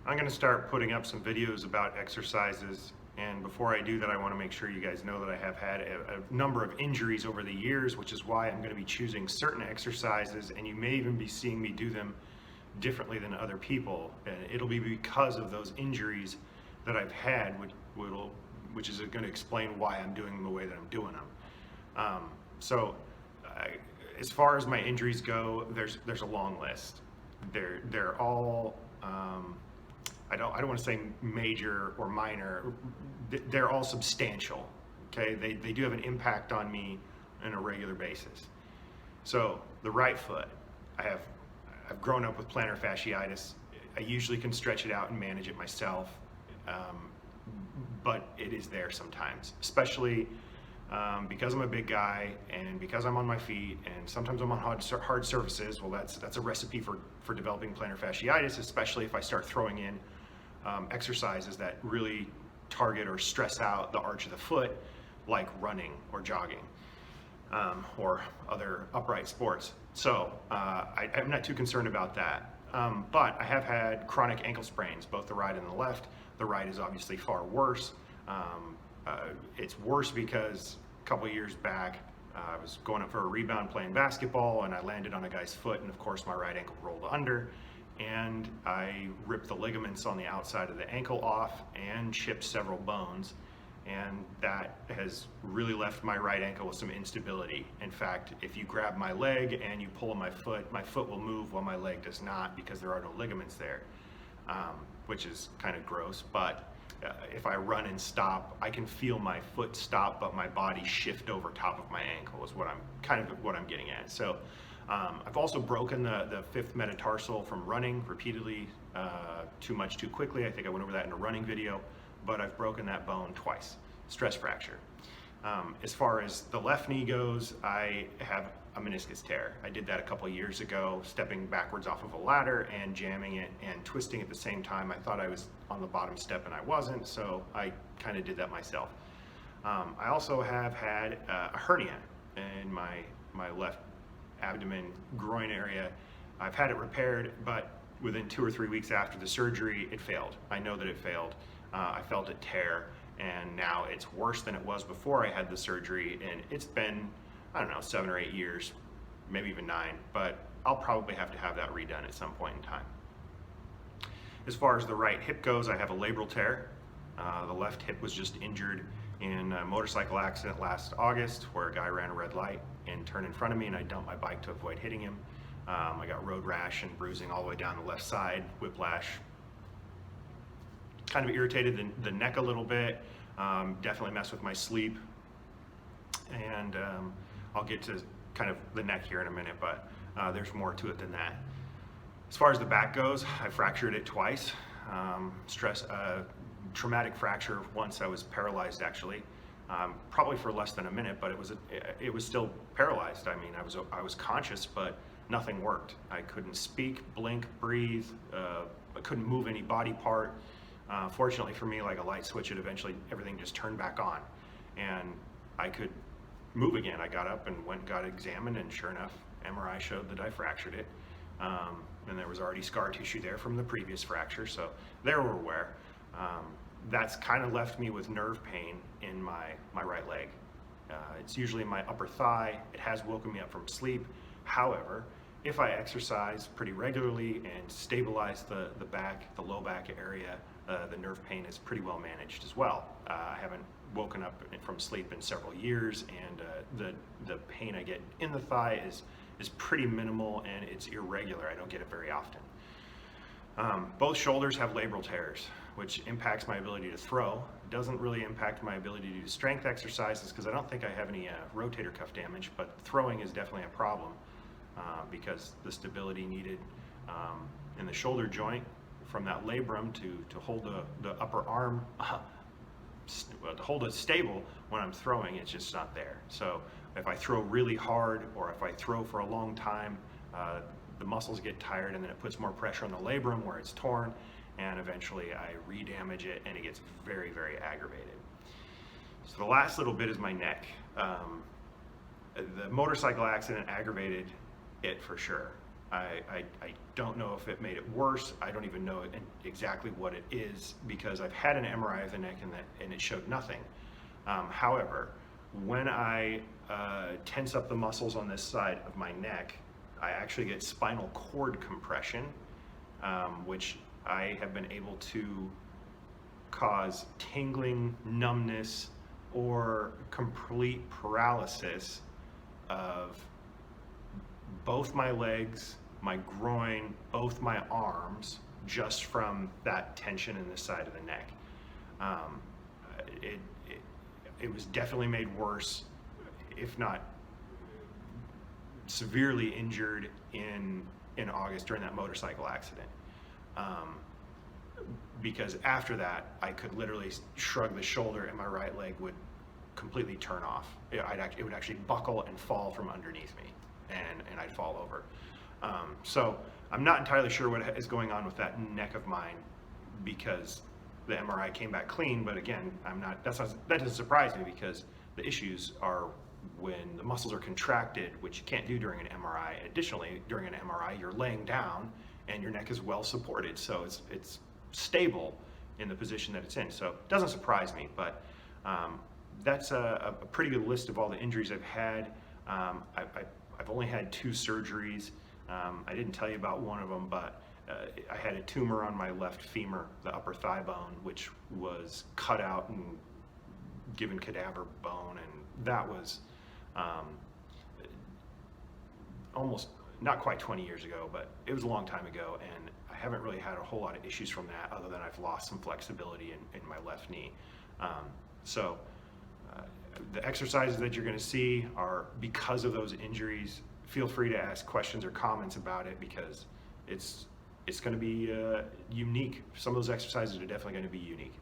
I'm going to start putting up some videos about exercises, and before I do that, I want to make sure you guys know that I have had a number of injuries over the years, which is why I'm going to be choosing certain exercises, and you may even be seeing me do them differently than other people, and it'll be because of those injuries that I've had, which is going to explain why I'm doing them the way that I'm doing them. As far as my injuries go, there's a long list. They're all I don't want to say major or minor. They're all substantial. Okay, they do have an impact on me on a regular basis. So the right foot, I've grown up with plantar fasciitis. I usually can stretch it out and manage it myself, but it is there sometimes, especially because I'm a big guy and because I'm on my feet and sometimes I'm on hard surfaces. Well, that's a recipe for developing plantar fasciitis, especially if I start throwing in exercises that really target or stress out the arch of the foot, like running or jogging or other upright sports. So I'm not too concerned about that. But I have had chronic ankle sprains, both the right and the left. The right is obviously far worse. It's worse because a couple of years back, I was going up for a rebound playing basketball and I landed on a guy's foot, and of course my right ankle rolled under and I ripped the ligaments on the outside of the ankle off and chipped several bones, and that has really left my right ankle with some instability. In fact, if you grab my leg and you pull on my foot will move while my leg does not because there are no ligaments there, which is kind of gross. But if I run and stop, I can feel my foot stop, but my body shift over top of my ankle is what I'm getting at. So I've also broken the fifth metatarsal from running repeatedly, too much too quickly. I think I went over that in a running video, but I've broken that bone twice, stress fracture. As far as the left knee goes, I have a meniscus tear. I did that a couple of years ago, stepping backwards off of a ladder and jamming it and twisting at the same time. I thought I was on the bottom step and I wasn't, so I kind of did that myself. I also have had a hernia in my left abdomen groin area. I've had it repaired, but within 2 or 3 weeks after the surgery, it failed. I know that it failed. I felt it tear, and now it's worse than it was before I had the surgery, and it's been, I don't know, 7 or 8 years, maybe even 9, but I'll probably have to have that redone at some point in time. As far as the right hip goes, I have a labral tear. The left hip was just injured in a motorcycle accident last August where a guy ran a red light and turned in front of me, and I dumped my bike to avoid hitting him. I got road rash and bruising all the way down the left side, whiplash. Kind of irritated the neck a little bit, definitely messed with my sleep, and I'll get to kind of the neck here in a minute, but there's more to it than that. As far as the back goes, I fractured it twice. Traumatic fracture once. I was paralyzed actually, probably for less than a minute, but it was still paralyzed. I mean, I was conscious, but nothing worked. I couldn't speak, blink, breathe. I couldn't move any body part. Fortunately for me, like a light switch, everything just turned back on, and I could move again. I got up and went and got examined, and sure enough, MRI showed that I fractured it, and there was already scar tissue there from the previous fracture, so there we're aware. That's kind of left me with nerve pain in my right leg. It's usually in my upper thigh. It has woken me up from sleep. However, if I exercise pretty regularly and stabilize the low back area, the nerve pain is pretty well managed as well. I haven't woken up from sleep in several years, and the pain I get in the thigh is pretty minimal, and it's irregular. I don't get it very often. Both shoulders have labral tears, which impacts my ability to throw. It doesn't really impact my ability to do strength exercises because I don't think I have any rotator cuff damage, but throwing is definitely a problem because the stability needed in the shoulder joint from that labrum to hold the upper arm, to hold it stable when I'm throwing, it's just not there. So if I throw really hard or if I throw for a long time, the muscles get tired, and then it puts more pressure on the labrum where it's torn, and eventually I re-damage it, and it gets very, very aggravated. So the last little bit is my neck. The motorcycle accident aggravated it for sure. I don't know if it made it worse. I don't even know exactly what it is because I've had an MRI of the neck and it showed nothing. However, when I tense up the muscles on this side of my neck, I actually get spinal cord compression, which I have been able to cause tingling, numbness, or complete paralysis of both my legs, my groin, both my arms, just from that tension in this side of the neck. Um, it, it, it was definitely made worse, if not severely injured in August during that motorcycle accident. Because after that, I could literally shrug the shoulder and my right leg would completely turn off. It would actually buckle and fall from underneath me, and I'd fall over. So I'm not entirely sure what is going on with that neck of mine because the MRI came back clean, but again, that doesn't surprise me because the issues are when the muscles are contracted, which you can't do during an MRI. Additionally, during an MRI, you're laying down and your neck is well supported, so it's stable in the position that it's in. So it doesn't surprise me, but that's a pretty good list of all the injuries I've had. I've only had 2 surgeries. I didn't tell you about one of them, but I had a tumor on my left femur, the upper thigh bone, which was cut out and given cadaver bone, and that was almost, not quite 20 years ago, but it was a long time ago, and I haven't really had a whole lot of issues from that other than I've lost some flexibility in my left knee. The exercises that you're going to see are because of those injuries. Feel free to ask questions or comments about it because it's going to be unique. Some of those exercises are definitely going to be unique.